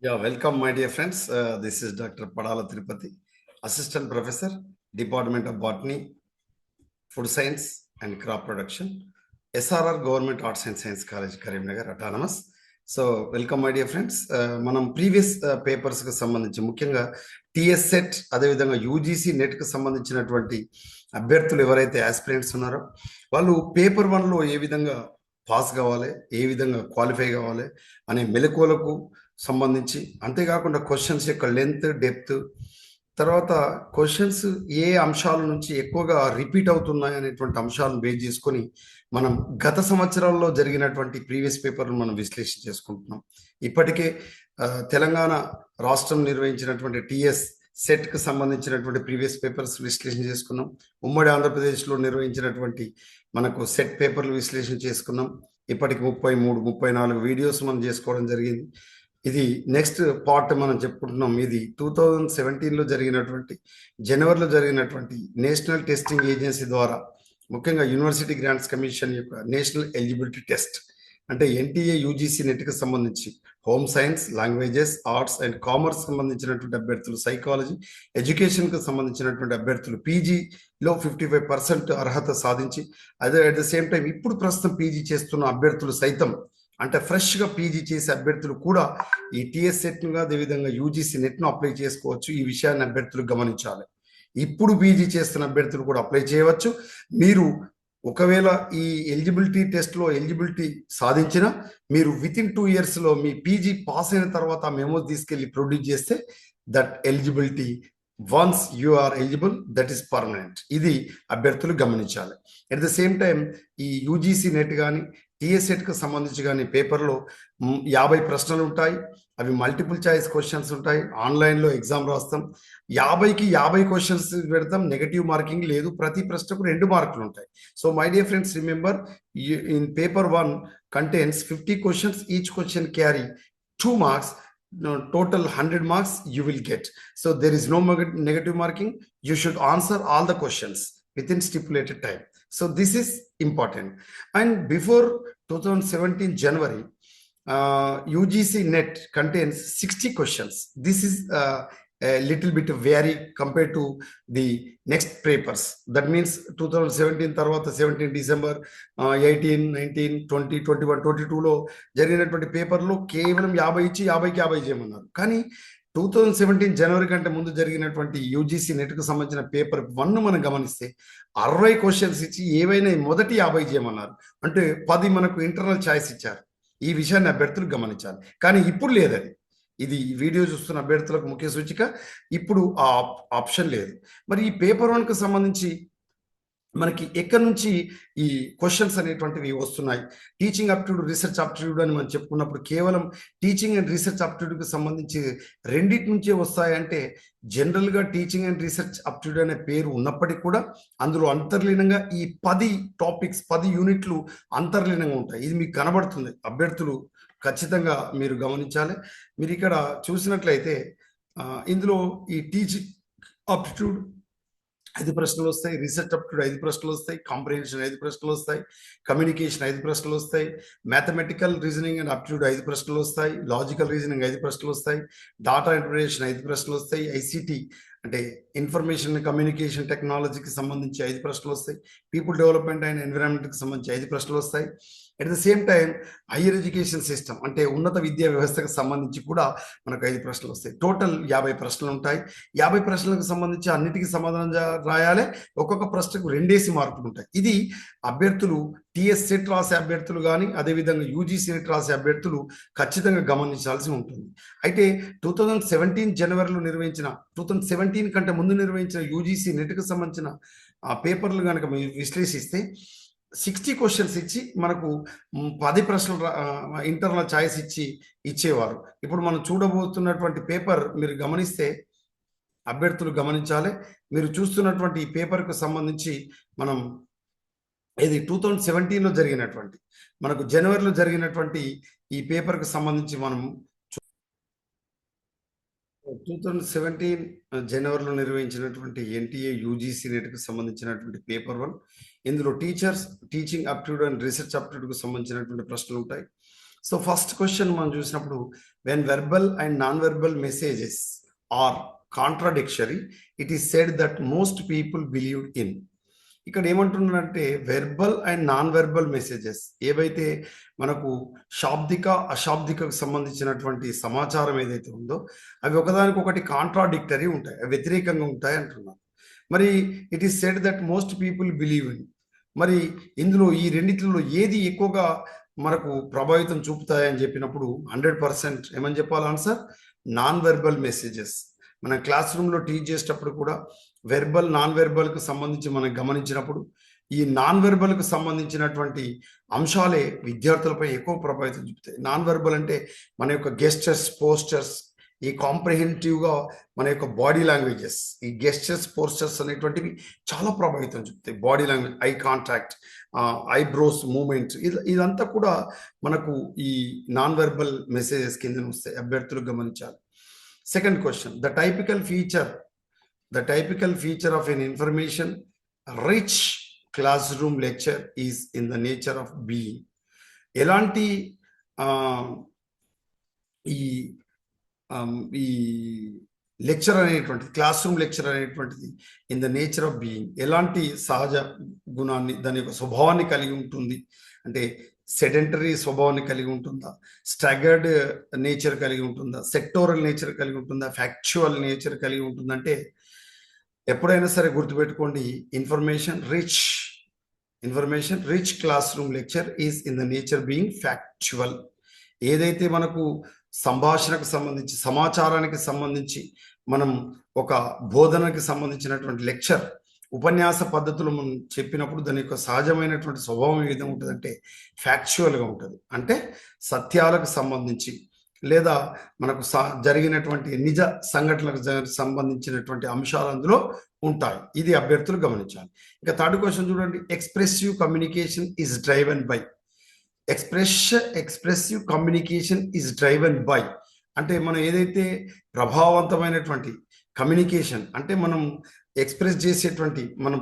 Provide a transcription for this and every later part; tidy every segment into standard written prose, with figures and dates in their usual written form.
Yeah, welcome, my dear friends. This is Dr. Padala Tirupati, Assistant Professor, Department of Botany, Food Science and Crop Production, SRR Government Arts and Science College, Karimnagar, Autonomous. So welcome my dear friends. మనం previous పేపర్స్కి సంబంధించి ముఖ్యంగా TS set అదేవిధంగా UGC నెట్కి సంబంధించినటువంటి అభ్యర్థులు ఎవరైతే aspirants ఉన్నారో వాళ్ళు paper వన్లో ఏ విధంగా పాస్ కావాలి, ఏ విధంగా క్వాలిఫై కావాలి అనే మెలకువలకు సంబంధించి, అంతేకాకుండా క్వశ్చన్స్ యొక్క లెంత్, డెప్త్, తర్వాత క్వశ్చన్స్ ఏ అంశాల నుంచి ఎక్కువగా రిపీట్ అవుతున్నాయి అనేటువంటి అంశాలను బేస్ చేసుకొని మనం గత సంవత్సరాల్లో జరిగినటువంటి ప్రీవియస్ పేపర్ను మనం విశ్లేషణ చేసుకుంటున్నాం. ఇప్పటికే తెలంగాణ రాష్ట్రం నిర్వహించినటువంటి టిఎస్ సెట్కి సంబంధించినటువంటి ప్రీవియస్ పేపర్స్ విశ్లేషణ చేసుకున్నాం. ఉమ్మడి ఆంధ్రప్రదేశ్లో నిర్వహించినటువంటి మనకు సెట్ పేపర్లు విశ్లేషణ చేసుకున్నాం. ఇప్పటికి 33, 34 వీడియోస్ మనం చేసుకోవడం జరిగింది. ఇది నెక్స్ట్ పార్ట్ మనం చెప్పుకుంటున్నాం. ఇది 2017లో జరిగినటువంటి జనవరిలో జరిగినటువంటి నేషనల్ టెస్టింగ్ ఏజెన్సీ ద్వారా ముఖ్యంగా యూనివర్సిటీ గ్రాంట్స్ కమిషన్ యొక్క నేషనల్ ఎలిజిబిలిటీ టెస్ట్ అంటే ఎన్టీఏ యూజీసీ నెట్కి సంబంధించి home science, languages, arts and commerce సంబంధించినటువంటి అభ్యర్థులు, సైకాలజీ, ఎడ్యుకేషన్కి సంబంధించినటువంటి అభ్యర్థులు పీజీలో 55% అర్హత సాధించి, అదే అట్ ద సేమ్ టైం ఇప్పుడు ప్రస్తుతం పీజీ చేస్తున్న అభ్యర్థులు సైతం, అంటే ఫ్రెష్గా పీజీ చేసే అభ్యర్థులు కూడా ఈ టిఎస్ సెట్ను అదేవిధంగా యూజీసీ నెట్ను అప్లై చేసుకోవచ్చు. ఈ విషయాన్ని అభ్యర్థులు గమనించాలి. ఇప్పుడు పీజీ చేస్తున్న అభ్యర్థులు కూడా అప్లై చేయవచ్చు. మీరు ఒకవేళ ఈ ఎలిజిబిలిటీ టెస్ట్లో ఎలిజిబిలిటీ సాధించిన మీరు వితిన్ 2 ఇయర్స్లో మీ పీజీ పాస్ అయిన తర్వాత మెమోస్ తీసుకెళ్ళి ప్రొడ్యూస్ చేస్తే that eligibility once you are eligible that is permanent. ఇది అభ్యర్థులు గమనించాలి. అట్ ద సేమ్ టైం ఈ యూజీసీ నెట్ కానీ టిఎస్ సెట్కి సంబంధించి కానీ పేపర్లో 50 ప్రశ్నలు ఉంటాయి. అవి మల్టిపుల్ చాయిస్ క్వశ్చన్స్ ఉంటాయి. ఆన్లైన్లో ఎగ్జామ్ రాస్తాం. 50కి 50 క్వశ్చన్స్ పెడతాం. నెగటివ్ మార్కింగ్ లేదు. ప్రతి ప్రశ్నకు 2 మార్కులు ఉంటాయి. So my dear friends, remember in paper 1 contains 50 questions. Each question carry 2 marks. Total 100 marks you will get. So there is no negative marking. You should answer all the questions within stipulated time. So this is important. And before 2017 January, UGC net contains 60 questions. This is a little bit vary compared to the next papers. That means 2017 తర్వాత 17 December 18, 19, 20, 21, 22లో జరిగినటువంటి పేపర్లో కేవలం 50 ఇచ్చి 50కి 50 చేయమన్నారు. కానీ 2017 జనవరి కంటే ముందు జరిగినటువంటి యూజీసీ నెట్కు సంబంధించిన పేపర్ 1 మనం గమనిస్తే 60 క్వశ్చన్స్ ఇచ్చి ఏవైనా మొదటి 50 చేయమన్నారు. అంటే 10 మనకు ఇంటర్నల్ చాయిస్ ఇచ్చారు. ఈ విషయాన్ని అభ్యర్థులు గమనించాలి. కానీ ఇప్పుడు లేదది. ఇది వీడియో చూస్తున్న అభ్యర్థులకు ముఖ్య సూచిక. ఇప్పుడు ఆ ఆప్షన్ లేదు. మరి ఈ పేపర్ 1కు సంబంధించి మనకి ఎక్కడి నుంచి ఈ క్వశ్చన్స్ అనేటువంటివి వస్తున్నాయి? టీచింగ్ అప్టిట్యూడ్, రీసెర్చ్ అప్టిట్యూడ్ అని మనం చెప్పుకున్నప్పుడు కేవలం టీచింగ్ అండ్ రీసెర్చ్ అప్టిట్యూడ్కి సంబంధించి రెండింటి నుంచే వస్తాయంటే, జనరల్గా టీచింగ్ అండ్ రీసెర్చ్ అప్టిట్యూడ్ అనే పేరు ఉన్నప్పటికీ కూడా అందులో అంతర్లీనంగా ఈ 10 టాపిక్స్, 10 యూనిట్లు అంతర్లీనంగా ఉంటాయి. ఇది మీకు కనబడుతుంది. అభ్యర్థులు ఖచ్చితంగా మీరు గమనించాలి. మీరు ఇక్కడ చూసినట్లయితే ఇందులో ఈ టీచింగ్ అప్టిట్యూడ్ 5 ప్రశ్నలు వస్తాయి, రీసెర్చ్ అప్టిట్యూడ్ 5 ప్రశ్నలు వస్తాయి, కాంప్రిహెన్షన్ 5 ప్రశ్నలు వస్తాయి, కమ్యూనికేషన్ 5 ప్రశ్నలు వస్తాయి, మ్యాథమెటికల్ రీజనింగ్ అండ్ అప్టిట్యూడ్ 5 ప్రశ్నలు వస్తాయి, లాజికల్ రీజనింగ్ 5 ప్రశ్నలు వస్తాయి, డాటా ఇంటర్ప్రిటేషన్ 5 ప్రశ్నలు వస్తాయి, ఐసిటి అంటే ఇన్ఫర్మేషన్ కమ్యూనికేషన్ టెక్నాలజీకి సంబంధించి 5 ప్రశ్నలు వస్తాయి, పీపుల్ డెవలప్మెంట్ అండ్ ఎన్విరాన్మెంట్కి సంబంధించి 5 ప్రశ్నలు వస్తాయి. At the same time higher education system అంటే ఉన్నత విద్యా వ్యవస్థకు సంబంధించి కూడా మనకు 5 ప్రశ్నలు వస్తాయి. టోటల్ 50 ప్రశ్నలు ఉంటాయి. 50 ప్రశ్నలకు సంబంధించి అన్నిటికీ సమాధానం రాయాలి. ఒక్కొక్క ప్రశ్నకు 2 మార్కులు ఉంటాయి. ఇది అభ్యర్థులు టిఎస్ సెట్ రాసే అభ్యర్థులు కానీ అదేవిధంగా యూజీసీ నెట్ రాసే అభ్యర్థులు ఖచ్చితంగా గమనించాల్సి ఉంటుంది. అయితే 2017 జనవరిలో నిర్వహించిన 2017 కంటే ముందు నిర్వహించిన యూజీసీ నెట్కి సంబంధించిన పేపర్లు కనుక విశ్లేషిస్తే 60 క్వశ్చన్స్ ఇచ్చి మనకు 10 ప్రశ్నలు ఇంటర్నల్ చాయిస్ ఇచ్చేవారు. ఇప్పుడు మనం చూడబోతున్నటువంటి పేపర్ మీరు గమనిస్తే అభ్యర్థులు గమనించాలి. మీరు చూస్తున్నటువంటి ఈ పేపర్కు సంబంధించి మనం ఇది 2017లో జరిగినటువంటి మనకు జనవరిలో జరిగినటువంటి ఈ పేపర్కు సంబంధించి మనం 2017 జనవరిలో నిర్వహించినటువంటి ఎన్టీఏ యూజీసీ నెట్కి సంబంధించినటువంటి పేపర్ 1. ఇందులో టీచింగ్ అప్టిట్యూడ్ అండ్ రీసెర్చ్ అప్టిట్యూడ్కి సంబంధించినటువంటి ప్రశ్నలు ఉంటాయి. సో ఫస్ట్ క్వశ్చన్ మనం చూసినప్పుడు when verbal and non verbal messages are contradictory it is said that most people believe in. ఇక్కడ ఏమంటున్నారంటే verbal and non verbal messages ఏవైతే మనకు శాబ్దిక అశాబ్దికకు సంబంధించినటువంటి సమాచారం ఏదైతే ఉందో అవి ఒకదానికొకటి కాంట్రాడిక్టరీ ఉంటాయి, అవి వ్యతిరేకంగా ఉంటాయి అంటున్నారు. మరి it is said that most people believe in. మరి ఇందులో ఈ రెండిట్లో ఏది ఎక్కువగా మనకు ప్రభావితం చూపుతాయని చెప్పినప్పుడు 100% ఏమని చెప్పాలి ఆన్సర్? Non verbal messages. మన క్లాస్ రూమ్లో టీచ్ చేసేటప్పుడు కూడా వెర్బల్ నాన్ వెర్బల్కు సంబంధించి మనం గమనించినప్పుడు ఈ నాన్ వెర్బల్కు సంబంధించినటువంటి అంశాలే విద్యార్థులపై ఎక్కువ ప్రభావితం చూపుతాయి. నాన్ వెర్బల్ అంటే మన యొక్క గెస్టర్స్, పోస్టర్స్, ఈ కాంప్రిహెంటివ్గా మన యొక్క బాడీ లాంగ్వేజెస్, ఈ గెస్టర్స్, పోస్టర్స్ అనేటువంటివి చాలా ప్రభావితం చూపుతాయి. Body language, eye contact, eyebrows movement, ఇదంతా కూడా మనకు ఈ నాన్ వెర్బల్ మెసేజెస్ కింద వస్తాయి, అభ్యర్థులు గమనించాలి. Second question, the typical feature of an information rich classroom lecture is in the nature of being. ఎలాంటి ఈ లెక్చర్ అనేటువంటిది, క్లాస్ రూమ్ లెక్చర్ అనేటువంటిది in the nature of being ఎలాంటి సహజ గుణాన్ని, దాని యొక్క స్వభావాన్ని కలిగి ఉంటుంది అంటే సెడెంటరీ స్వభావాన్ని కలిగి ఉంటుందా, స్టాగర్డ్ నేచర్ కలిగి ఉంటుందా, సెక్టోరల్ నేచర్ కలిగి ఉంటుందా, ఫ్యాక్చువల్ నేచర్ కలిగి ఉంటుందంటే ఎప్పుడైనా సరే గుర్తుపెట్టుకోండి, information rich class room lecture is in the nature being factual. ఏదైతే మనకు సంభాషణకు సంబంధించి, సమాచారానికి సంబంధించి, మనం ఒక బోధనకి సంబంధించినటువంటి లెక్చర్, ఉపన్యాస పద్ధతులు మనం చెప్పినప్పుడు దాని యొక్క సహజమైనటువంటి స్వభావం ఏ విధంగా ఉంటుందంటే ఫ్యాక్చువల్గా ఉంటుంది. అంటే సత్యాలకు సంబంధించి లేదా మనకు జరిగినటువంటి నిజ సంఘటనలకు సంబంధించినటువంటి అంశాలు అందులో ఉంటాయి. ఇది అభ్యర్థులు గమనించాలి. ఇంకా థర్డ్ క్వశ్చన్ చూడండి, expressive communication is driven by. Expressive communication is driven by అంటే మనం ఏదైతే ప్రభావవంతమైనటువంటి కమ్యూనికేషన్ అంటే మనం ఎక్స్ప్రెస్ చేసేటువంటి, మనం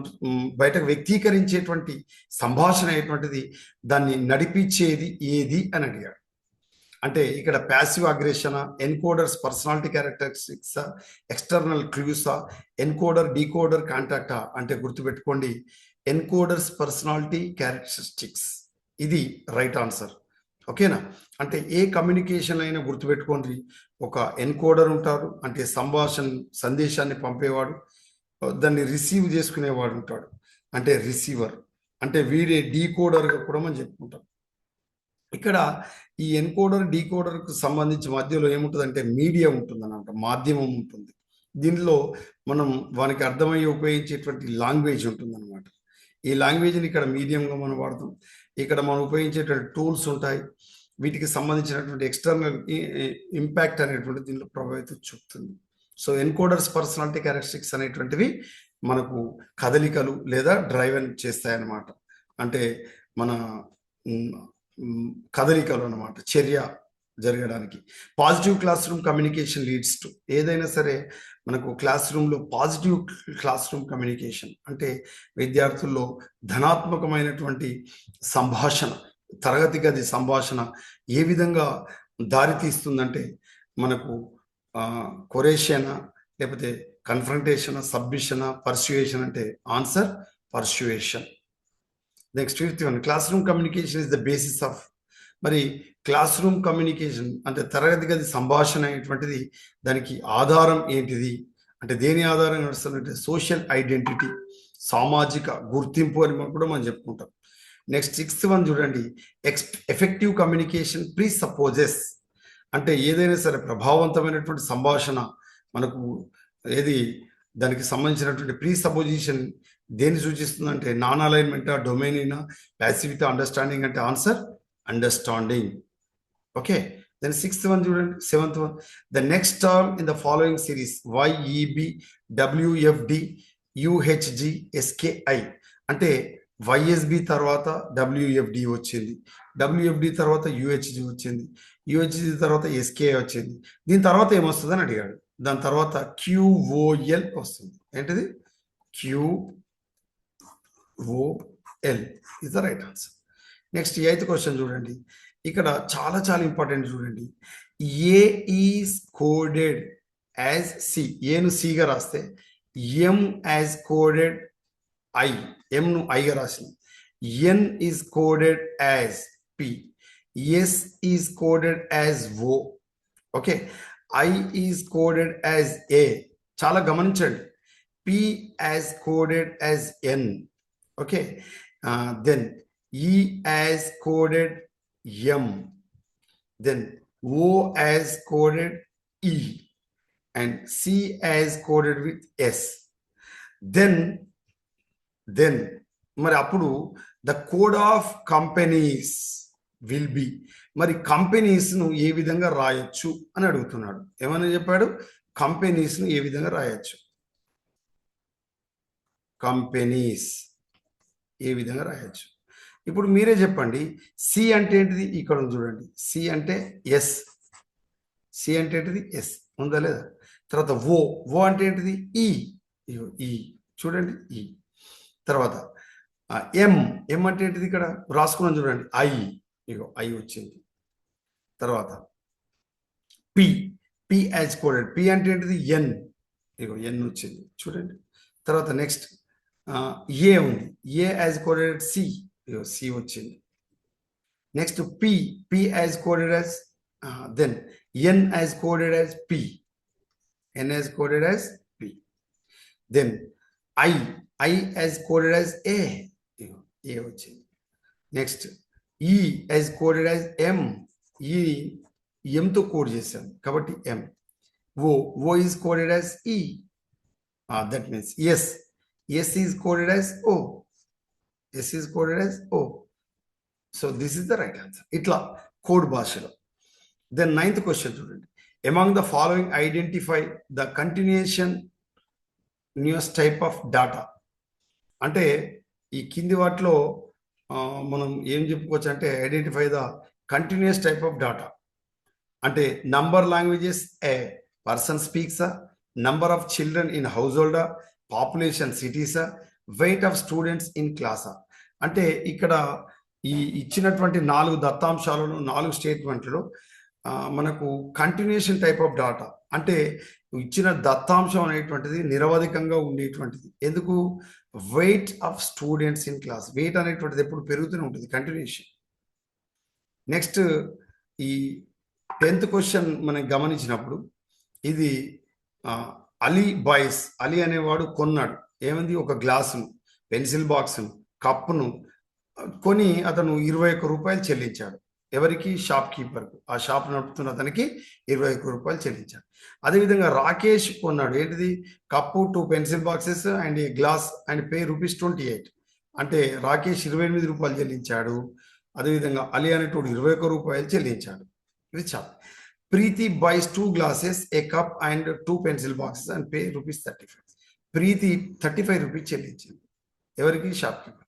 బయటకు వ్యక్తీకరించేటువంటి సంభాషణ అయ్యేటువంటిది దాన్ని నడిపించేది ఏది అని అడిగాడు. అంటే ఇక్కడ ప్యాసివ్ అగ్రెషనా, ఎన్కోడర్స్ పర్సనాలిటీ క్యారెక్టరిస్టిక్సా, ఎక్స్టర్నల్ క్లూసా, ఎన్కోడర్ డీకోడర్ కాంటాక్టా అంటే గుర్తుపెట్టుకోండి ఎన్కోడర్స్ పర్సనాలిటీ క్యారెక్టరిస్టిక్స్, ఇది రైట్ ఆన్సర్. ఓకేనా? అంటే ఏ కమ్యూనికేషన్ అయినా గుర్తుపెట్టుకోండి, ఒక ఎన్కోడర్ ఉంటారు అంటే సందేశాన్ని పంపేవాడు, దాన్ని రిసీవ్ చేసుకునేవాడు ఉంటాడు అంటే రిసీవర్, అంటే వీడే డీకోడర్గా కూడా మనం చెప్పుకుంటాం. ఇక్కడ ఈ ఎన్కోడర్ డీకోడర్కు సంబంధించి మధ్యలో ఏముంటుందంటే మీడియా ఉంటుంది అన్నమాట, మాధ్యమం ఉంటుంది. దీనిలో మనం వానికి అర్థమయ్యే ఉపయోగించేటువంటి లాంగ్వేజ్ ఉంటుంది అనమాట. ఈ లాంగ్వేజ్ని ఇక్కడ మీడియంగా మనం వాడతాం. ఇక్కడ మనం ఉపయోగించేటువంటి టూల్స్ ఉంటాయి, వీటికి సంబంధించినటువంటి ఎక్స్టర్నల్ ఇంపాక్ట్ అనేటువంటి దీనిలో ప్రభావితం చూపుతుంది. సో ఎన్కోడర్స్ పర్సనాలిటీ క్యారెక్టరిస్టిక్స్ అనేటువంటివి మనకు కదలికలు లేదా డ్రైవెన్ చేస్తాయన్నమాట. అంటే మన కదలికలు అన్నమాట, చర్య జరగడానికి. Positive class room communication leads to, ఏదైనా సరే మనకు క్లాస్ రూమ్లో పాజిటివ్ క్లాస్ రూమ్ కమ్యూనికేషన్ అంటే విద్యార్థుల్లో ధనాత్మకమైనటువంటి సంభాషణ, తరగతి గది సంభాషణ ఏ విధంగా దారితీస్తుందంటే మనకు కొరేషనా లేకపోతే కన్ఫ్రంటేషనా, సబ్మిషనా, పర్సుయేషన్ అంటే answer persuasion. Next fifth one, class room communication is the basis of. మరి క్లాస్ రూమ్ కమ్యూనికేషన్ అంటే తరగతి గది సంభాషణ అనేటువంటిది దానికి ఆధారం ఏంటిది అంటే దేని ఆధారం నడుస్తుందంటే సోషల్ ఐడెంటిటీ, సామాజిక గుర్తింపు అని కూడా మనం చెప్పుకుంటాం. నెక్స్ట్ సిక్స్త్ వన్ చూడండి, ఎఫెక్టివ్ కమ్యూనికేషన్ ప్రీ సపోజెస్ అంటే ఏదైనా సరే ప్రభావవంతమైనటువంటి సంభాషణ మనకు ఏది దానికి సంబంధించినటువంటి ప్రీ సపోజిషన్ దేన్ని సూచిస్తుందంటే నాన్ అలైన్మెంటా, డొమైనా, ప్యాసివిటీ, అండర్స్టాండింగ్ అంటే answer understanding. Okay, then sixth one చూడండి, seventh one, the next term in the following series YEB WFD UHG SKI అంటే YSB తర్వాత WFD వచ్చింది, WFD తర్వాత UHG వచ్చింది, UHG తర్వాత SKI వచ్చింది. దీని తర్వాత ఏమొస్తుంది అని అడిగాడు. దాని తర్వాత QOL వస్తుంది. ఏంటిది? QOL is the right answer. Next eighth question చూడండి, ఇక్కడ చాలా చాలా ఇంపార్టెంట్ చూడండి. A is coded as C, ఏను సిగా రాస్తే, ఎం యాజ్ కోడెడ్ ఐ, ఎంను ఐగా రాసిన, N is coded as P, S is coded as O, okay, I is coded as A. చాలా గమనించండి. P as coded as N, okay, then E as coded M, then O as coded E, and C as coded with S. Then మరి అప్పుడు the code of companies will be, మరి companies ను ఏ విధంగా రాయొచ్చు అని అడుగుతున్నాడు. ఏమని చెప్పాడు? కంపెనీస్ ను ఏ విధంగా రాయొచ్చు, కంపెనీస్ ఏ విధంగా రాయొచ్చు. ఇప్పుడు మీరే చెప్పండి. సి అంటే ఏంటిది? ఇక్కడ చూడండి. సి అంటే ఎస్, సి అంటే ఏంటిది? ఎస్ ఉందా లేదా? తర్వాత ఓ, ఓ అంటే ఏంటిది? ఈ, ఈ చూడండి, ఈ. తర్వాత ఎం, ఎం అంటే ఏంటిది? ఇక్కడ రాసుకున్నాం చూడండి, ఐ, ఇగో ఐ వచ్చింది. తర్వాత P, P as coded, P అంటే ఏంటిది? ఎన్, ఇగో ఎన్ వచ్చింది చూడండి. తర్వాత నెక్స్ట్ ఏ ఉంది, A as coded C, C వచ్చింది. Next P, P as coded as, then N as coded as P, N as coded as P. Then I, I as coded as A, A వచ్చింది. Next ఈ as coded as ఎం, ఈ ఎంతో code చేశాం కాబట్టి M. O, O is coded as E, that means S, S is coded as O, S is coded as O. So this is the right answer. ఇట్లా code భాషలో. Then 9th question చూడండి. Among the following identify the continuation news type of data. అంటే ఈ కింది వాటిలో మనం ఏం చెప్పుకోవచ్చు అంటే identify the continuous type of data. అంటే నంబర్ లాంగ్వేజెస్ ఏ పర్సన్ స్పీక్సా, number of children in house హోల్డా, పాపులేషన్ సిటీసా, వెయిట్ ఆఫ్ స్టూడెంట్స్ ఇన్ క్లాసా. అంటే ఇక్కడ ఈ ఇచ్చినటువంటి 4 దత్తాంశాలను 4 స్టేట్మెంట్లో మనకు కంటిన్యూషన్ టైప్ ఆఫ్ డాటా అంటే ఇచ్చిన దత్తాంశం అనేటువంటిది నిరవధికంగా ఉండేటువంటిది. ఎందుకు? Weight of students in class, weight అనేటువంటిది ఎప్పుడు పెరుగుతూనే ఉంటుంది, కంటిన్యూషన్. నెక్స్ట్ ఈ 10th క్వశ్చన్ మనం గమనించినప్పుడు ఇది అలీ బాయ్స్, అలీ అనేవాడు కొన్నాడు ఏమంది? ఒక గ్లాసును, పెన్సిల్ బాక్స్ను, కప్పును కొని అతను 21 రూపాయలు చెల్లించాడు. ఎవరికి? షాప్ కీపర్కు. ఆ షాప్ నడుపుతున్న అతనికి 21 రూపాయలు చెల్లించాడు. అదేవిధంగా రాకేష్ కొన్నాడు ఏంటిది? Cup, 2 pencil boxes and A glass and pay ₹28. అంటే రాకేష్ 28 రూపాయలు చెల్లించాడు. అదేవిధంగా అలీ అనేటోడు 21 రూపాయలు చెల్లించాడు. ఇది చాలు. ప్రీతి buys 2 glasses, a cup and 2 pencil boxes and pay ₹35. Preethi 35 rupees చెల్లించింది. ఎవరికి? Shopkeeper.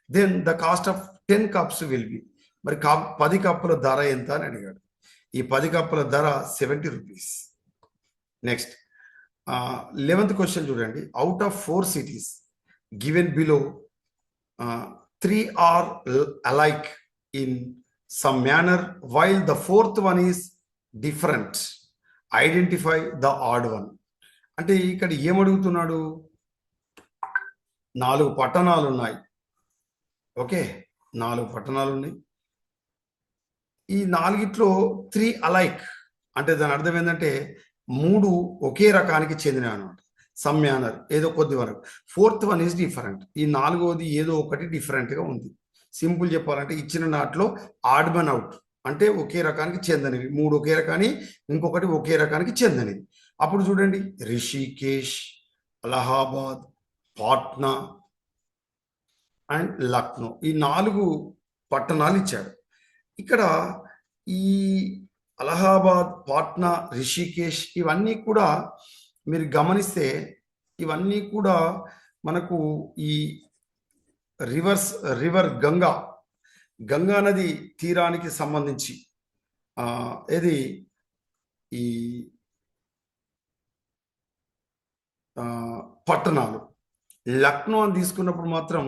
Then the cost of 10 cups will be, మరి 10 కప్పుల ధర ఎంత అని అడిగాడు. ఈ 10 కప్పుల ధర 70 రూపీస్. నెక్స్ట్ 11th క్వశ్చన్ చూడండి. Out of 4 cities given below 3 are alike in some manner while the 4th one is different. Identify the odd one. అంటే ఇక్కడ ఏమడుగుతున్నాడు? 4 పట్టణాలు ఉన్నాయి. ఓకే, 4 పట్టణాలు ఉన్నాయి. ఈ 4ట్లో 3 alike అంటే దాని అర్థం ఏంటంటే 3 ఒకే రకానికి చెందినవి అనమాట. సమ్ మ్యానర్ ఏదో కొద్ది వరకు. 4th one is different. ఈ 4వది ఏదో ఒకటి డిఫరెంట్గా ఉంది. సింపుల్ చెప్పాలంటే ఇచ్చిన నాట్లో ఆడ్ వన్ అవుట్ అంటే ఒకే రకానికి చెందనివి. 3 ఒకే రకాన్ని, ఇంకొకటి ఒకే రకానికి చెందనివి. అప్పుడు చూడండి, రిషికేష్, అలహాబాద్, పాట్నా అండ్ లక్నో, ఈ 4 పట్టణాలు ఇచ్చాడు. ఇక్కడ ఈ అలహాబాద్, పాట్నా, రిషికేష్ ఇవన్నీ కూడా మీరు గమనిస్తే ఇవన్నీ కూడా మనకు ఈ రివర్ గంగా నది తీరానికి సంబంధించి ఇది ఈ పట్టణాలు. లక్నో అని తీసుకున్నప్పుడు మాత్రం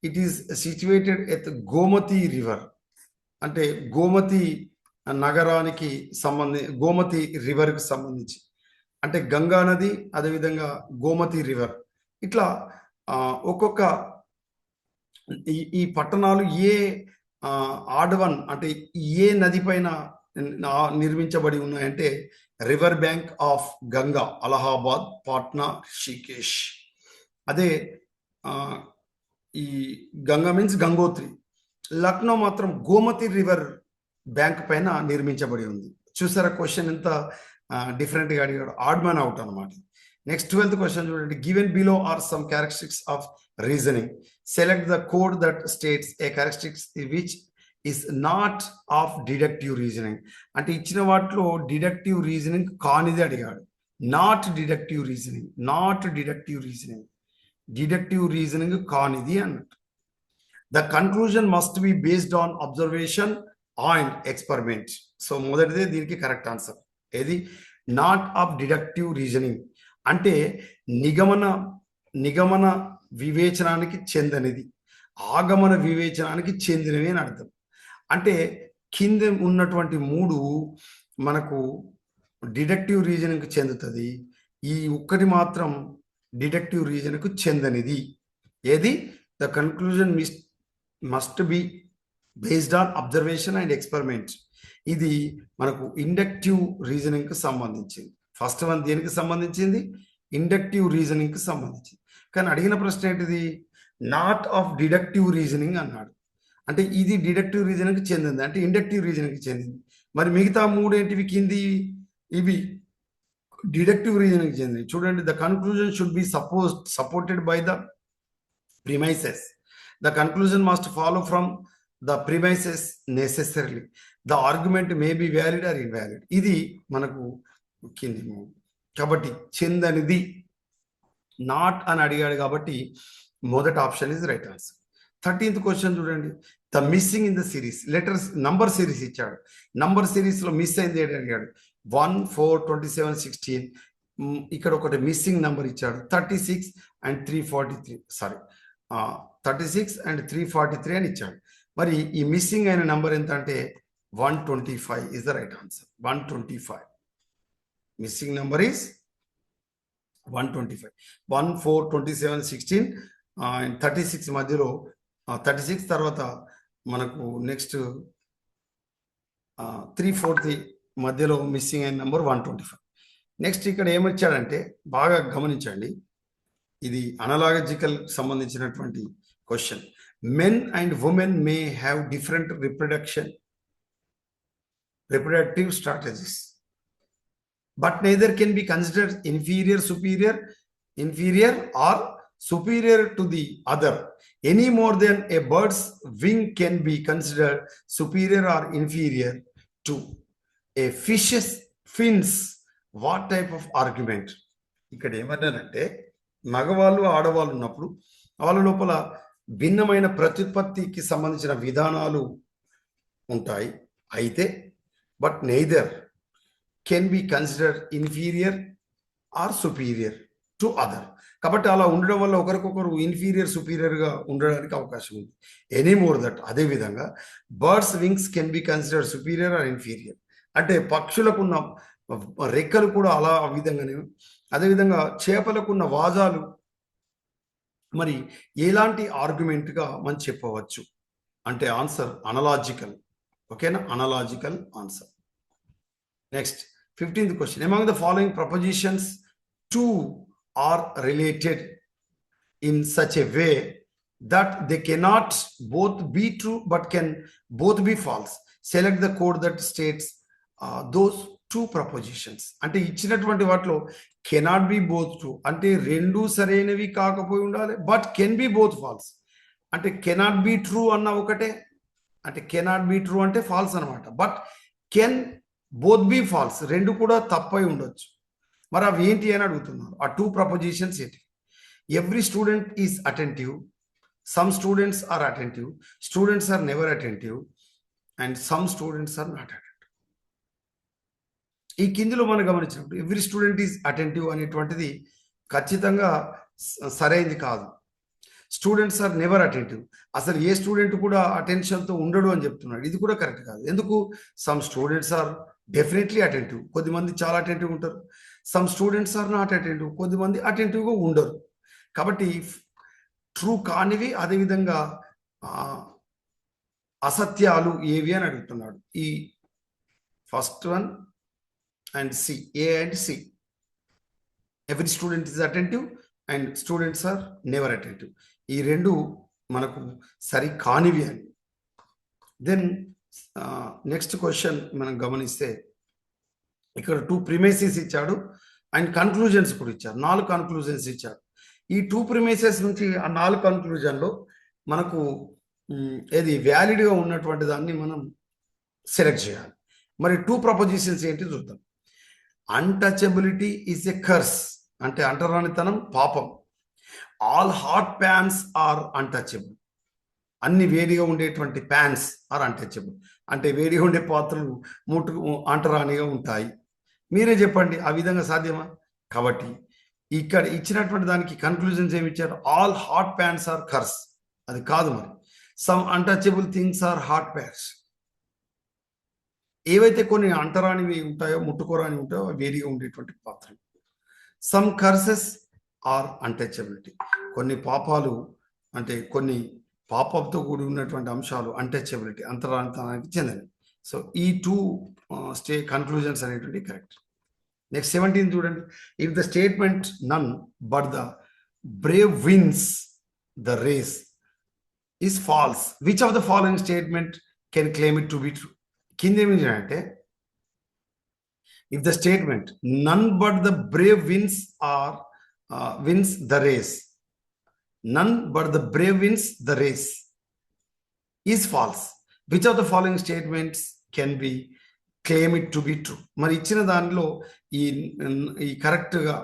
it is situated at Gomti river. అంటే గోమతి నగరానికి గోమతి రివర్కి సంబంధించి, అంటే గంగా నది, అదేవిధంగా గోమతి రివర్, ఇట్లా ఒక్కొక్క ఈ పట్టణాలు ఏ ఆడవన్ అంటే ఏ నది పైన నిర్మించబడి ఉన్నాయంటే river bank of Ganga, Allahabad, Patna, Rishikesh. అదే ఈ గంగా మీన్స్ గంగోత్రి. లక్నో మాత్రం గోమతి రివర్ బ్యాంక్ పైన నిర్మించబడి ఉంది. చూసారా క్వశ్చన్ ఎంత డిఫరెంట్గా అడిగాడు, ఆడ్ మ్యాన్ అవుట్ అనమాట. నెక్స్ట్ 12th క్వశ్చన్ చూడండి. Given below are some characteristics of reasoning. Select the code that states A characteristics which is not of deductive reasoning. అంటే ఇచ్చిన వాటిలో డిడక్టివ్ రీజనింగ్ కానిది అడిగాడు. Not deductive reasoning, not deductive reasoning, deductive reasoning కానిది అన్నట్టు. The conclusion must be based on observation and experiment. So మొదటిదే దీనికి correct answer. ఏది? నాట్ ఆఫ్ డిడక్టివ్ రీజనింగ్ అంటే నిగమన వివేచనానికి చెందనిది, ఆగమన వివేచనానికి చెందినవి అని అర్థం. అంటే కింద ఉన్నటువంటి 3 మనకు డిడక్టివ్ రీజనింగ్కి చెందుతుంది, ఈ ఒక్కటి మాత్రం డిడక్టివ్ రీజన్కు చెందనిది. ఏది? The conclusion must be based on observation and experiment. ఇది మనకు ఇండక్టివ్ రీజనింగ్కి సంబంధించింది. ఫస్ట్ వన్ దేనికి సంబంధించింది? ఇండక్టివ్ రీజనింగ్కి సంబంధించింది. కానీ అడిగిన ప్రశ్న ఏంటిది? నాట్ ఆఫ్ డిడక్టివ్ రీజనింగ్ అన్నాడు. అంటే ఇది డిడక్టివ్ రీజనింగ్కి చెందింది, అంటే ఇండక్టివ్ రీజనింగ్కి చెందింది. మరి మిగతా 3 ఏంటివి కింది? ఇవి డిడక్టివ్ రీజనింగ్కి చెందింది. చూడండి, the conclusion should be supported by the premises. The conclusion must follow from the premises necessarily. The argument may be valid or invalid. ఇది మనకు కింది. కాబట్టి చెందనిది నాట్ అని అడిగాడు కాబట్టి మొదటి option is right answer. 13th question చూడండి. The missing in the series letters number series ఇచ్చాడు. నంబర్ సిరీస్ లో మిస్ అయింది ఏంటి అడిగాడు. 1, 4, 27, 16. ఇక్కడ ఒకటి మిస్సింగ్ నంబర్ ఇచ్చాడు 36 and 343. సారీ 36 and 343 అని ఇచ్చాడు. మరి ఈ మిస్సింగ్ అయిన నంబర్ ఎంత అంటే 125 is the right answer. 125 missing number is 125. 1, 4, 27, 16 and 36 మధ్యలో 36 తర్వాత మనకు నెక్స్ట్ 343 మధ్యలో మిస్సింగ్ అయిన నెంబర్ 125. నెక్స్ట్ ఇక్కడ ఏమొచ్చాడంటే బాగా గమనించండి, ఇది అనలాజికల్ సంబంధించినటువంటి question. Men and women may have different reproductive strategies, but neither can be considered inferior or superior to the other any more than a bird's wing can be considered superior or inferior to a fish's fins. What type of argument? ఇక్కడ ఏమన్నానంటే మగవాళ్ళు ఆడవాళ్ళు ఉన్నప్పుడు వాళ్ళ లోపల భిన్నమైన ప్రత్యుత్పత్తికి సంబంధించిన విధానాలు ఉంటాయి. అయితే but neither can be considered inferior or superior to other. కాబట్టి అలా ఉండడం వల్ల ఒకరికొకరు ఇన్ఫీరియర్ సుపీరియర్గా ఉండడానికి అవకాశం ఉంది. ఎనీ మోర్ దట్, అదేవిధంగా birds wings can be considered superior are inferior. అంటే పక్షులకున్న రెక్కలు కూడా అలా ఆ విధంగానే, అదేవిధంగా చేపలకున్న వాజాలు మరి ఎలాంటి ఆర్గ్యుమెంట్గా మనం చెప్పవచ్చు అంటే ఆన్సర్ అనలాజికల్. ఓకేనా? Analogical answer. Next 15th question. Among the following propositions, 2 are related in such a way that they cannot both be true but can both be false. Select the code that states those 2 propositions. అంటే ఇచ్చినటువంటి వాటిలో cannot be both true అంటే రెండు సరైనవి కాకపోయి ఉండాలి, but can be both false. అంటే cannot be true అన్న ఒకటే, అంటే కెనాట్ బి ట్రూ అంటే ఫాల్స్ అనమాట. But can both be false, రెండు కూడా తప్పై ఉండొచ్చు. మరి అవి ఏంటి అని అడుగుతున్నారు. ఆ 2 ప్రపోజిషన్స్ ఏంటి? Every student is attentive, some students are attentive, students are never attentive and some students are not attentive. ఈ కిందిలో మనం గమనించినప్పుడు ఎవ్రీ స్టూడెంట్ ఈజ్ అటెంటివ్ అనేటువంటిది ఖచ్చితంగా సరైనది కాదు. Students are never attentive. అసలు ఏ స్టూడెంట్ కూడా అటెన్షన్తో ఉండడు అని చెప్తున్నాడు. ఇది కూడా కరెక్ట్ కాదు. ఎందుకు? Some students are definitely attentive, కొద్దిమంది చాలా అటెంటివ్ ఉంటారు. Some students are not attentive, కొద్దిమంది అటెంటివ్గా ఉండరు. కాబట్టి ట్రూ కానివి, అదేవిధంగా అసత్యాలు ఏవి అని అడుగుతున్నాడు. ఈ first one and C, A and C. Every student is attentive and students are never attentive. ఈ రెండు మనకు సరి కానివి అని. దెన్ నెక్స్ట్ క్వశ్చన్ మనం గమనిస్తే ఇక్కడ 2 ప్రిమైసెస్ ఇచ్చాడు అండ్ కన్క్లూజన్స్ కూడా ఇచ్చారు. 4 కన్క్లూజన్స్ ఇచ్చాడు. ఈ 2 ప్రిమైసెస్ నుంచి ఆ 4 కన్క్లూజన్లో మనకు ఏది వ్యాలిడ్గా ఉన్నటువంటి దాన్ని మనం సెలెక్ట్ చేయాలి. మరి 2 ప్రపోజిషన్స్ ఏంటి చూద్దాం. అన్టచబిలిటీ ఈజ్ ఎ కర్స్, అంటే అంటరానితనం పాపం. All hot pans are untouchable, అన్ని వేడిగా ఉండేటువంటి ప్యాన్స్ ఆర్ అన్టచబుల్, అంటే వేడిగా ఉండే పాత్రలు ముట్టుకు అంటరానిగా ఉంటాయి. మీరే చెప్పండి, ఆ విధంగా సాధ్యమా? కాబట్టి ఇక్కడ ఇచ్చినటువంటి దానికి కన్క్లూజన్స్ ఏమి ఇచ్చారు? All hot pans are curse, అది కాదు. మరి some untouchable things are hot pans, ఏవైతే కొన్ని అంటరానివి ఉంటాయో, ముట్టుకోరాని ఉంటాయో వేడిగా ఉండేటువంటి పాత్రలు. సమ్ కర్సెస్ ఆర్ అన్టచబిలిటీ, కొన్ని పాపాలు అంటే కొన్ని పాపంతో కూడి ఉన్నటువంటి అంశాలు అన్టచబిలిటీ, అంతరానితనానికి చెందినవి. సో ఈ 2 కన్క్లూజన్స్ అనేటువంటి కరెక్ట్. నెక్స్ట్ 17 చూడండి. If the statement none but the brave wins the race is false, which of the following statement can claim it to be true? కింద ఏమి అంటే if the statement none but the brave wins the race, none but the brave wins the race is false, which of the following statements can be claim it to be true? మరి ఇచ్చిన దానిలో ఈ కరెక్ట్గా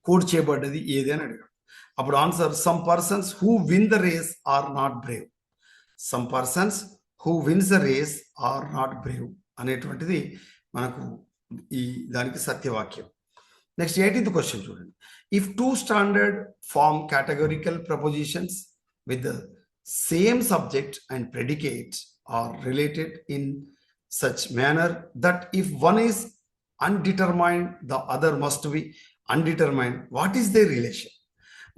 code చేయబడ్డది ఏది అని అడిగాడు. అప్పుడు answer some persons who win the race are not brave, some persons who wins the race are not brave అనేటువంటిది మనకు ఈ దానికి సత్యవాక్యం. నెక్స్ట్ 18th క్వశ్చన్ చూడండి. If 2 standard form categorical propositions with the same subject and predicate are related in such manner that if one is undetermined the other must be undetermined, what is their relation?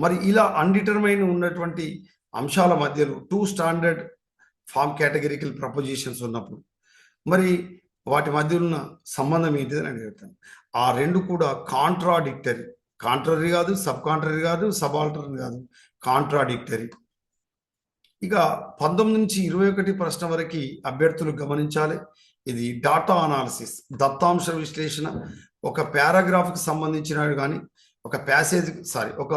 మరి ఇలా అన్డిటర్మైన్ ఉన్నటువంటి అంశాల మధ్యలో 2 standard form categorical propositions ఉన్నప్పుడు మరి వాటి మధ్య ఉన్న సంబంధం ఏంటిదని అడుగుతాను. ఆ రెండు కూడా కాంట్రాడిక్టరీ, కాంట్రరీ కాదు, సబ్ కాంట్రరీ కాదు, సబాల్టర్న్ కాదు, కాంట్రాడిక్టరీ. ఇక 19 నుంచి 21 ప్రశ్న వరకు అభ్యర్థులు గమనించాలి. ఇది డాటా అనాలిసిస్, దత్తాంశ విశ్లేషణ. ఒక పారాగ్రాఫ్కి సంబంధించినవి కానీ, ఒక ప్యాసేజ్ ఒక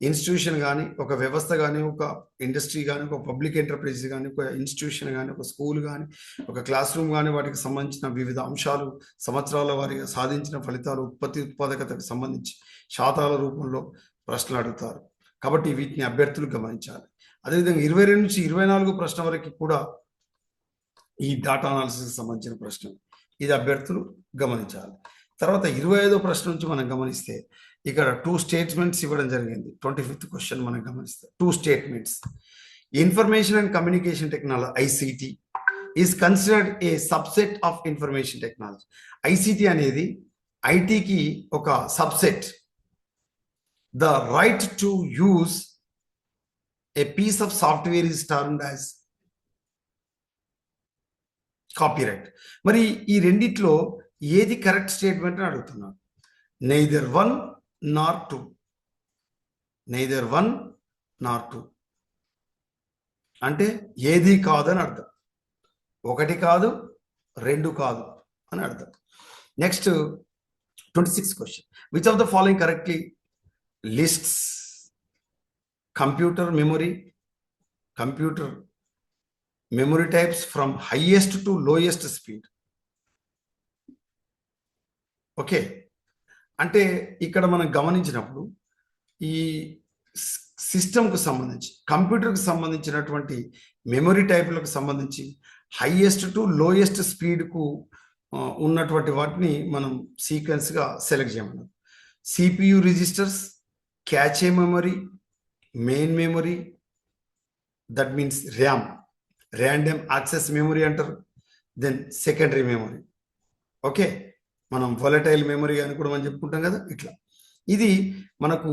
ఇన్స్టిట్యూషన్ కానీ, ఒక వ్యవస్థ కానీ, ఒక ఇండస్ట్రీ కానీ, ఒక పబ్లిక్ ఎంటర్ప్రైజ్ కానీ, ఒక ఇన్స్టిట్యూషన్ కానీ, ఒక స్కూల్ కానీ, ఒక క్లాస్ రూమ్ కానీ, వాటికి సంబంధించిన వివిధ అంశాలు, సంవత్సరాల వారీగా సాధించిన ఫలితాలు, ఉత్పాదకతకు సంబంధించి శాతాల రూపంలో ప్రశ్నలు అడుగుతారు. కాబట్టి వీటిని అభ్యర్థులు గమనించాలి. అదేవిధంగా 22 నుంచి 24 ప్రశ్న వరకు కూడా ఈ డాటా అనాలిసిస్ సంబంధించిన ప్రశ్నలు, ఇది అభ్యర్థులు గమనించాలి. తర్వాత 25వ ప్రశ్న నుంచి మనం గమనిస్తే ఇక్కడ 2 స్టేట్మెంట్స్ ఇవ్వడం జరిగింది. 25th క్వశ్చన్ మనం గమనిస్తే 2 statements. Information and communication technology ICT is considered a subset of information technology. ICT అనేది ఐటీకి ఒక subset. The right to use a piece of software is termed as copyright. మరి ఈ రెండిట్లో ఏది కరెక్ట్ స్టేట్మెంట్ అని అడుగుతున్నాను. నెయిదర్ 1 nor 2, neither 1 nor 2 అంటే ఏది కాదు అని అర్థం. 1 కాదు, 2 కాదు అని అర్థం. Next 26th question. Which of the following correctly lists computer memory types from highest to lowest speed? Okay, అంటే ఇక్కడ మనం గమనించినప్పుడు ఈ సిస్టమ్కు సంబంధించి, కంప్యూటర్కి సంబంధించినటువంటి మెమరీ టైపులకు సంబంధించి హైయెస్ట్ టు లోయెస్ట్ స్పీడ్కు ఉన్నటువంటి వాటిని మనం సీక్వెన్స్గా సెలెక్ట్ చేయమన్నాం. CPU registers, cache memory, main memory, that means RAM, random access memory అంటారు. దెన్ సెకండరీ మెమరీ, ఓకే, మనం వొలటైల్ మెమరీ అని కూడా మనం చెప్పుకుంటాం కదా. ఇట్లా ఇది మనకు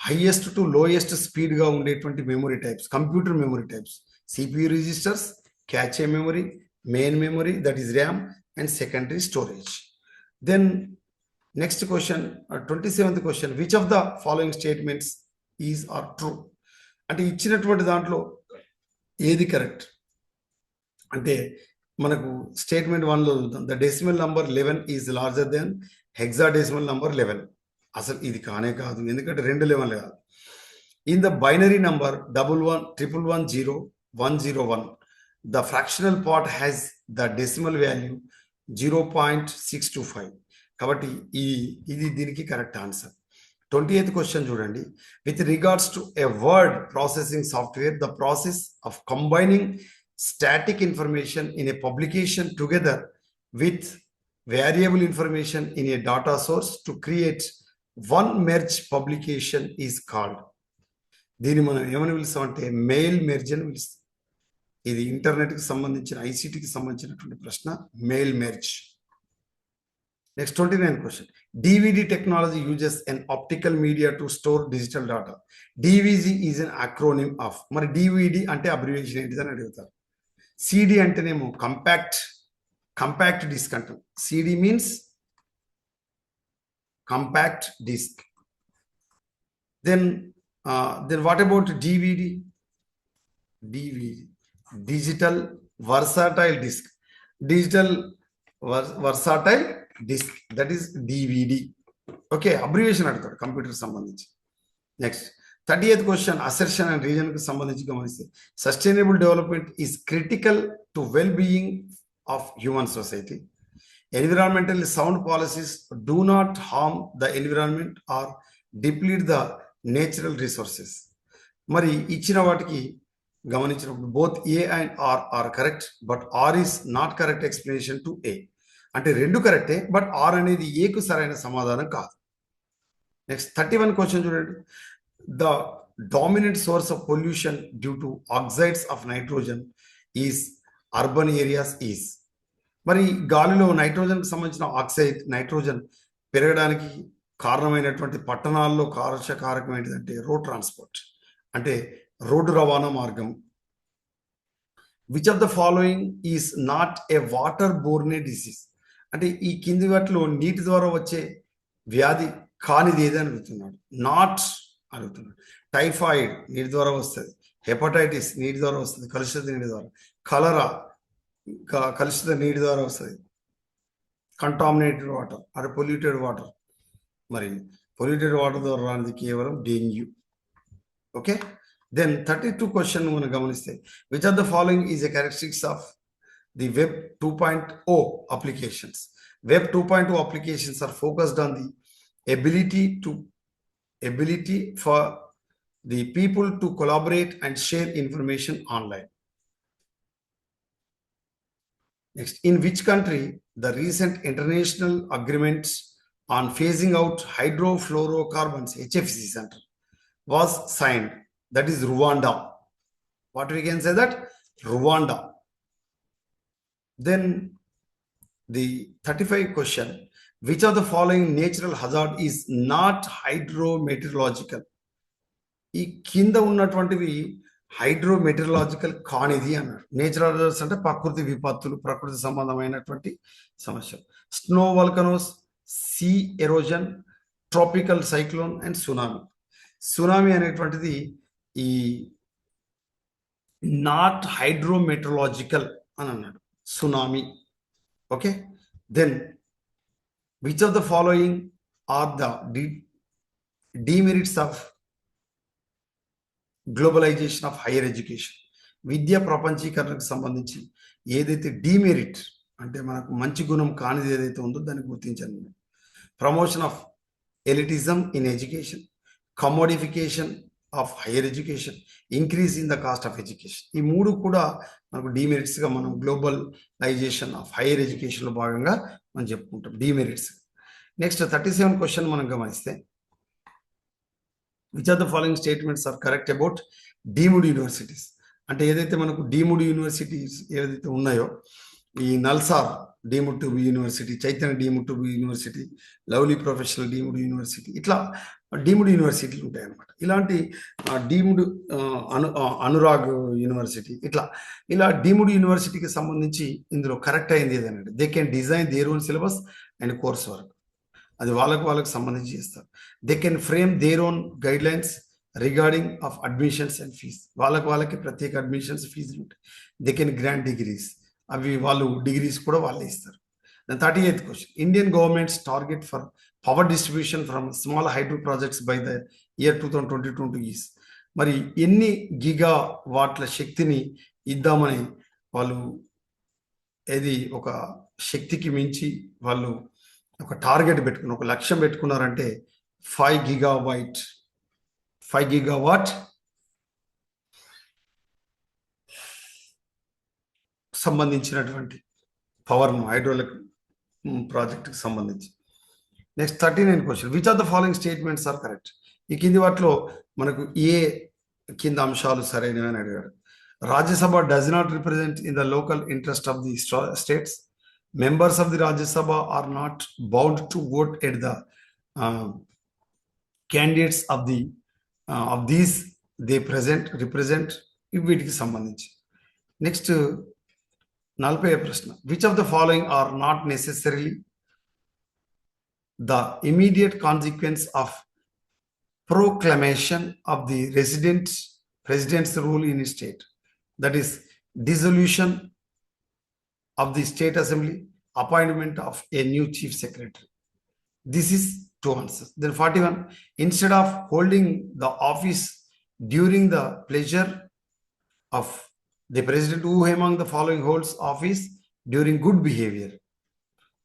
హైయెస్ట్ టు లోయెస్ట్ స్పీడ్గా ఉండేటువంటి memory types, computer memory types. CPU registers, cache memory, main memory that is RAM, and secondary storage. Then next question, 27th question, which of the following statements is are true? అంటే ఇచ్చినటువంటి దాంట్లో ఏది correct అంటే మనకు statement 1లో చూద్దాం. The decimal number 11 is larger than hexadecimal number 11. అసలు ఇది కానే కాదు, ఎందుకంటే 2 11 కాదు. In the binary number 11110101, the fractional part has the decimal value 0.625. కాబట్టి ఇది దీనికి కరెక్ట్ ఆన్సర్. 28th క్వశ్చన్ చూడండి. With regards to a word processing software, the process of combining static information in a publication together with variable information in a data source to create one merge publication is called. దీన్ని మనం ఏమని పిలుస్తాం అంటే mail merge అని పిలుస్తాం. ఇది ఇంటర్నెట్కి సంబంధించిన ఐసిటికి సంబంధించినటువంటి ప్రశ్న, mail merge. Next 29th question, DVD technology uses an optical media to store digital data. DVD is an acronym of, మరి డివిడి అంటే అబ్రివేషన్ ఏంటిదని అడుగుతారు. సిడి అంటేనేమో కంపాక్ట్ డిస్క్ అంటాం. CD means compact disc. Then what about DVD? Digital versatile disc. Digital versatile disc, that is DVD. Okay, abbreviation అడుగుతాడు computer సంబంధించి. Next 30th question, assertion and reason కి సంబంధించి గమనిస్తే, sustainable development is critical to well being of human society. Environmental sound policies do not harm the environment or deplete the natural resources. మరి ఇచ్చిన వాటికి గమనించినప్పుడు both A and R R correct, but R is not correct explanation to A. అంటే రెండు కరెక్టే, but are అనేది ఏకు సరైన సమాధానం కాదు. నెక్స్ట్ 31 క్వశ్చన్ చూడండి. The dominant source of pollution due to oxides of nitrogen is urban areas is. మరి గాలిలో నైట్రోజన్కి సంబంధించిన ఆక్సైడ్, నైట్రోజన్ పెరగడానికి కారణమైనటువంటి పట్టణాల్లో కారకం ఏంటిదంటే రోడ్ ట్రాన్స్పోర్ట్, అంటే రోడ్డు రవాణా మార్గం. Which of the following is not a water borne disease. అంటే ఈ కింది వాటిలో నీటి ద్వారా వచ్చే వ్యాధి కానిది ఏదని అడుగుతున్నాడు. నాట్ అడుగుతున్నాడు. టైఫాయిడ్ నీటి ద్వారా వస్తుంది, హెపటైటిస్ నీటి ద్వారా వస్తుంది, కలుషిత నీటి ద్వారా, కలరా కలుషిత నీటి ద్వారా వస్తుంది, కంటామినేటెడ్ వాటర్ అంటే పొల్యూటెడ్ వాటర్. మరి పొల్యూటెడ్ వాటర్ ద్వారా రానిది కేవలం డెంగ్యూ. ఓకే, దెన్ 32 క్వశ్చన్ మనం గమనిస్తే, which are the following is a characteristics of the web 2.0 applications. Web 2.0 applications are focused on the ability for the people to collaborate and share information online. Next, in which country the recent international agreements on phasing out hydrofluorocarbons, HFC center, was signed? That is Rwanda. What we can say that? Rwanda. Then the 35 question, which of the following natural hazard is not hydrometeorological? ఈ కింద ఉన్నటువంటివి హైడ్రోమెటీరియలాజికల్ కానిది అన్నాడు. Natural hazards అంటే ప్రకృతి విపత్తులు, ప్రకృతి సంబంధమైనటువంటి సమస్యలు. Snow volcanoes, sea erosion, tropical cyclone and tsunami. Tsunami అనేటువంటిది ఈ నాట్ హైడ్రోమెటీరియలాజికల్ అని అన్నాడు, tsunami. Okay, then which of the following are the demerits of globalization of higher education? విద్యా ప్రపంచీకరణకు సంబంధించి ఏదైతే డిమెరిట్ అంటే మనకు మంచి గుణం కానిది ఏదైతే ఉందో దాన్ని గుర్తించండి. Promotion of elitism in education, commodification of higher education, increase in the cost of education. ఈ మూడు కూడా మనకు డిమెరిట్స్గా మనం గ్లోబలైజేషన్ ఆఫ్ హైయర్ ఎడ్యుకేషన్లో భాగంగా మనం చెప్పుకుంటాం డిమెరిట్స్. నెక్స్ట్ 37 క్వశ్చన్ మనం గమనిస్తే, which are the following statements are correct about deemed universities? అంటే ఏదైతే మనకు డీమ్డ్ యూనివర్సిటీస్ ఏదైతే ఉన్నాయో, ఈ NALSAR deemed to be university, Chaitanya deemed to be university, Lovely Professional deemed university, ఇట్లా డీమ్డ్ యూనివర్సిటీలు ఉంటాయి అన్నమాట. ఇలాంటి డీమ్డ్ అనురాగ్ యూనివర్సిటీ, ఇలా డీమ్డ్ యూనివర్సిటీకి సంబంధించి ఇందులో కరెక్ట్ అయింది ఏదనంటే they can design their own syllabus and course work. అది వాళ్ళకు సంబంధించి చేస్తారు. They can frame their own guidelines regarding of admissions and fees. వాళ్ళకి ప్రత్యేక అడ్మిషన్స్ ఫీజులు ఉంటాయి. దే కెన్ గ్రాంట్ డిగ్రీస్, అవి వాళ్ళు డిగ్రీస్ కూడా వాళ్ళే ఇస్తారు. 38th question, Indian governments target for power distribution from small hydro projects by the year 2022 is. మరి ఎన్ని గిగా వాట్ల శక్తిని ఇద్దామని వాళ్ళు ఏది ఒక శక్తికి మించి వాళ్ళు ఒక టార్గెట్ పెట్టుకున్న ఒక లక్ష్యం పెట్టుకున్నారంటే 5 గిగావాట్ సంబంధించినటువంటి పవర్ను హైడ్రోలిక్ ప్రాజెక్టుకి సంబంధించి. Next 39 question, which are the following statements are correct? ఈ కింది వాటిలో మనకు ఏ కింద అంశాలు సరైనవి అని అడిగాడు. Rajya Sabha does not represent in the local interest of the states. Members of the Rajya Sabha are not bound to vote at the candidates of these they represent. వీటికి సంబంధించి. నెక్స్ట్ 40వ ప్రశ్న, which of the following are not necessarily the immediate consequence of proclamation of the president's rule in a state, that is dissolution of the state assembly, appointment of a new chief secretary. This is two answers. Then 41, instead of holding the office during the pleasure of the president, who among the following holds office during good behavior?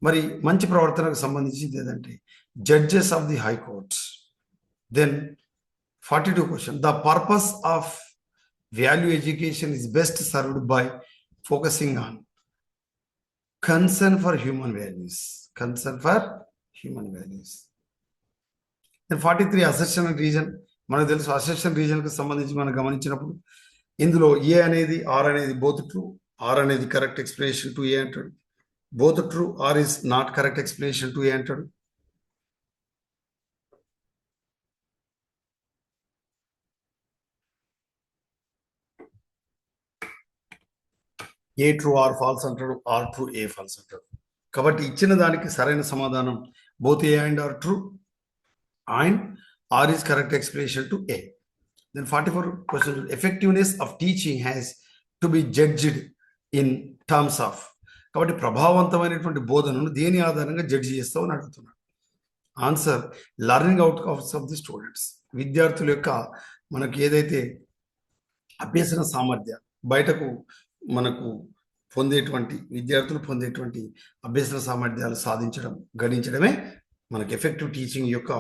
మరి మంచి ప్రవర్తనకు సంబంధించింది ఏదంటే judges of the high courts. Then 42 question, the purpose of value education is best served by focusing on concern for human values. Then 43, assertion and reason. మనకు తెలుసు assertion reason కి సంబంధించి మనం గమనించినప్పుడు ఇందులో ఏ అనేది ఆర్ అనేది బోత్ ట్రూ, ఆర్ అనేది కరెక్ట్ ఎక్స్ప్లెనేషన్ టు ఏ అంటాడు, both true R is not correct explanation to A అంటాడు. ఏ ట్రూ ఆర్ ఫాల్స్ అంటాడు, ఆర్ ట్రూ ఏ ఫాల్స్ అంటాడు. కాబట్టి ఇచ్చిన దానికి సరైన సమాధానం both A and R true and R is correct explanation to A. Then 44 question, effectiveness of teaching has to be judged in terms of. కాబట్టి ప్రభావవంతమైనటువంటి బోధనను దేని ఆధారంగా జడ్జి చేస్తామని అడుగుతున్నాడు. Answer, learning outcomes of the students. విద్యార్థుల యొక్క మనకు ఏదైతే అభ్యసన సామర్థ్యం బయటకు మనకు విద్యార్థులు పొందేటువంటి అభ్యసన సామర్థ్యాలు సాధించడం గణించడమే మనకు ఎఫెక్టివ్ టీచింగ్ యొక్క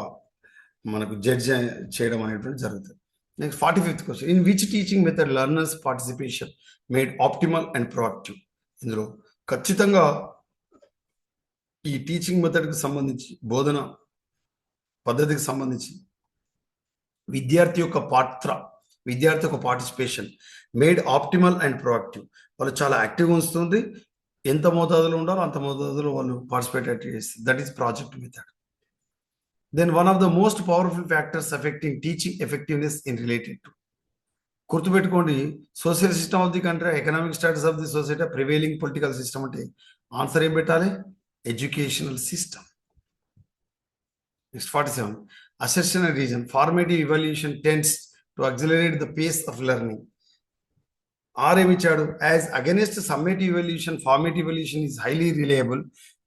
మనకు జడ్జ్ చేయడం అనేటువంటి జరుగుతుంది. Next 45th question, in which teaching method learners participation made optimal and proactive? ఇందులో ఖచ్చితంగా ఈ టీచింగ్ మెథడ్కి సంబంధించి బోధన పద్ధతికి సంబంధించి విద్యార్థి యొక్క participation made optimal and proactive. వాళ్ళు చాలా యాక్టివ్గా ఉంచుతుంది. ఎంత మోతాదులో ఉండాలో అంత మోతాదులో వాళ్ళు పార్టిసిపేట్ చేస్తారు. That is project method. Then one of the most powerful factors affecting teaching effectiveness in related to. గుర్తుపెట్టుకోండి, social system of the country, economic status of the society, prevailing political system అంటే answer ఏం పెట్టాలి? Educational system. Next 47, assertion and reason. Formative evaluation tends to accelerate the pace of learning. R ఏమిచ్చాడు? As against summative evaluation, formative evaluation is highly reliable.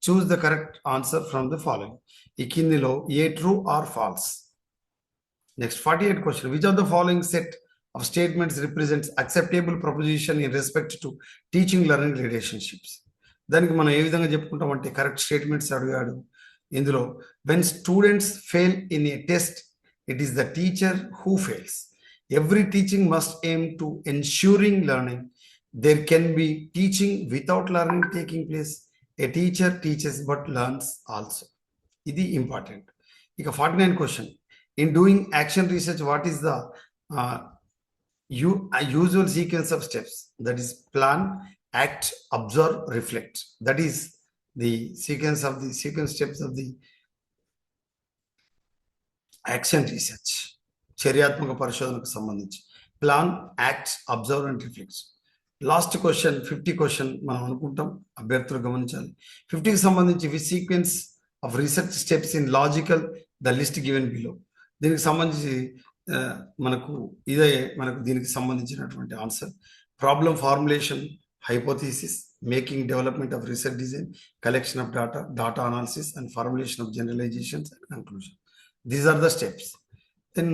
Choose the correct answer from the following. ఈ కిందిలో A true R false. Next 48 question, which of the following set of statements represents acceptable proposition in respect to teaching learning relationships? దానికి మనం ఏ విధంగా చెప్పుకుంటామంటే correct statements అడిగాడు. ఇందులో when students fail in a test, it is the teacher who fails. Every teaching must aim to ensuring learning. There can be teaching without learning taking place. A teacher teachers but learns also. ఇది important. ఇక 49 question, In doing action research, what is the uh, usual sequence of steps? That is plan, act, observe, reflect. That is the sequence steps of the action research, చర్యాత్మక పరిశోధనకు సంబంధించి plan, act, observe and reflect. Last question 50 question మనం అనుకుంటాం, అభ్యర్థులు గమనించాలి. 50కి సంబంధించి which sequence of research steps in logical the list given below. దీనికి సంబంధించి మనకు దీనికి సంబంధించినటువంటి answer problem formulation, hypothesis, making development of research design, collection of data analysis and formulation of generalisations and conclusion. These are the steps. Then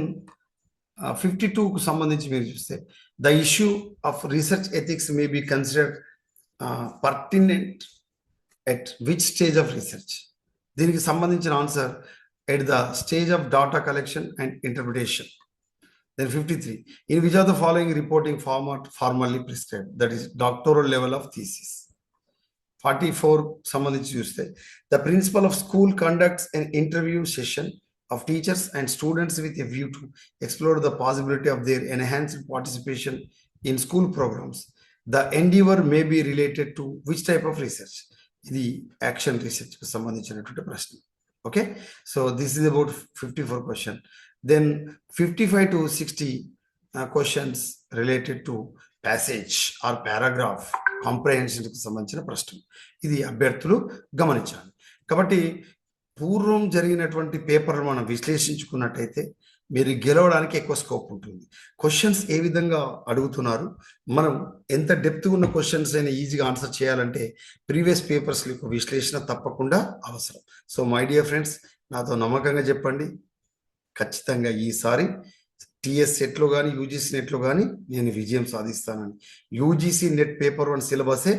52కు సంబంధించి మీరు చూస్తే the issue of research ethics may be considered pertinent at which stage of research. దీనికి సంబంధించిన answer at the stage of data collection and interpretation. Then 53, in which of the following reporting format formally prescribed, that is doctoral level of thesis. 44 సంబంధించి చూస్తే the principal of school conducts an interview session of teachers and students with a view to explore the possibility of their enhanced participation in school programs. The endeavor may be related to which type of research? The action research కు సంబంధించినటువంటి ప్రశ్న. Okay, so this is about 54 question. Then 55 to 60 questions related to passage or paragraph comprehension కు సంబంధించిన ప్రశ్న. ఇది అభ్యర్థులు గమనించాలి. కాబట్టి పూర్వం జరిగినటువంటి పేపర్లు మనం విశ్లేషించుకున్నట్టయితే మీరు గెలవడానికి ఎక్కువ స్కోప్ ఉంటుంది. క్వశ్చన్స్ ఏ విధంగా అడుగుతున్నారు, మనం ఎంత డెప్త్ ఉన్న క్వశ్చన్స్ అయినా ఈజీగా ఆన్సర్ చేయాలంటే ప్రీవియస్ పేపర్స్ యొక్క విశ్లేషణ తప్పకుండా అవసరం. సో మై డియర్ ఫ్రెండ్స్, నాతో నమ్మకంగా చెప్పండి, ఖచ్చితంగా ఈసారి టిఎస్ సెట్లో కానీ యూజీసీ నెట్లో కానీ నేను విజయం సాధిస్తానని. యూజీసీ నెట్ పేపర్ 1 సిలబసే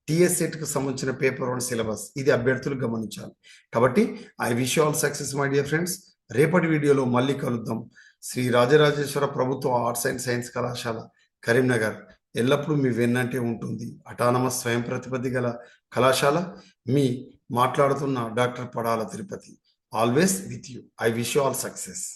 టిఎస్ సెట్కి సంబంధించిన పేపర్ 1 సిలబస్. ఇది అభ్యర్థులు గమనించాలి. కాబట్టి I wish all success my dear friends. రేపటి వీడియోలో మళ్ళీ కలుద్దాం. శ్రీ రాజరాజేశ్వర ప్రభుత్వ ఆర్ట్స్ అండ్ సైన్స్ కళాశాల కరీంనగర్ ఎల్లప్పుడూ మీ వెన్నంటే ఉంటుంది. అటానమస్ స్వయం ప్రతిపత్తి గల కళాశాల. మీ మాట్లాడుతున్న doctor Padala Tirupati. Always with you. I wish all success.